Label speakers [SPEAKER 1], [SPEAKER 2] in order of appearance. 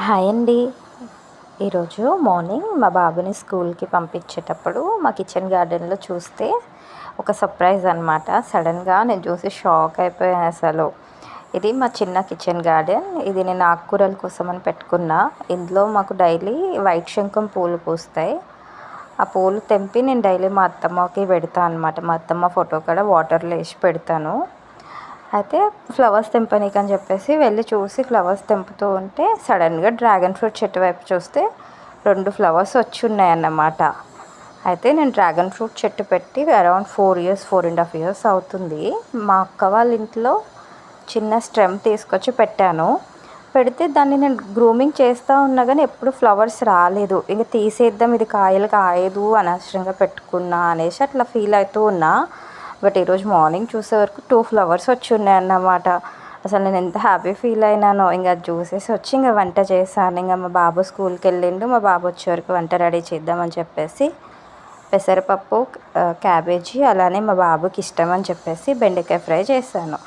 [SPEAKER 1] Hi అండి. ఈరోజు morning మా బాబుని స్కూల్కి పంపించేటప్పుడు మా కిచెన్ గార్డెన్లో చూస్తే ఒక సర్ప్రైజ్ అనమాట. సడన్గా నేను చూసి షాక్ అయిపోయాను అసలు. ఇది మా చిన్న కిచెన్ గార్డెన్. ఇది నేను ఆకుకూరల కోసం అని పెట్టుకున్నా. ఇందులో మాకు డైలీ వైట్ శంఖం పూలు పూస్తాయి. ఆ పూలు తెంపి నేను డైలీ మా అత్తమ్మకి పెడతాను అనమాట. మా అత్తమ్మ ఫోటో కూడా వాటర్లో వేసి పెడతాను. అయితే ఫ్లవర్స్ తెంపనీకి అని చెప్పేసి వెళ్ళి చూసి ఫ్లవర్స్ తెంపుతూ ఉంటే సడన్గా డ్రాగన్ ఫ్రూట్ చెట్టు వైపు చూస్తే 2 ఫ్లవర్స్ వచ్చి ఉన్నాయన్నమాట. అయితే నేను డ్రాగన్ ఫ్రూట్ చెట్టు పెట్టి అరౌండ్ 4.5 ఇయర్స్ అవుతుంది. మా అక్క వాళ్ళ ఇంట్లో చిన్న స్టెమ్ తీసుకొచ్చి పెట్టాను. పెడితే దాన్ని నేను గ్రూమింగ్ చేస్తూ ఉన్నా కానీ ఎప్పుడు ఫ్లవర్స్ రాలేదు. ఇంక తీసేద్దాం, ఇది కాయలు కాయదు, అనవసరంగా పెట్టుకున్నా అనేసి అట్లా ఫీల్ అవుతూ ఉన్నా. బట్ ఈరోజు మార్నింగ్ చూసే వరకు 2 ఫ్లవర్స్ వచ్చి ఉన్నాయన్నమాట. అసలు నేను ఎంత హ్యాపీ ఫీల్ అయినానో. ఇంకా చూసేసి వచ్చి ఇంకా వంట చేశాను. ఇంకా మా బాబు స్కూల్కి వెళ్ళిండు. మా బాబు వచ్చే వరకు వంట రెడీ చేద్దామని చెప్పేసి పెసరపప్పు, క్యాబేజీ, అలానే మా బాబుకి ఇష్టం అని చెప్పేసి బెండకాయ ఫ్రై చేశాను.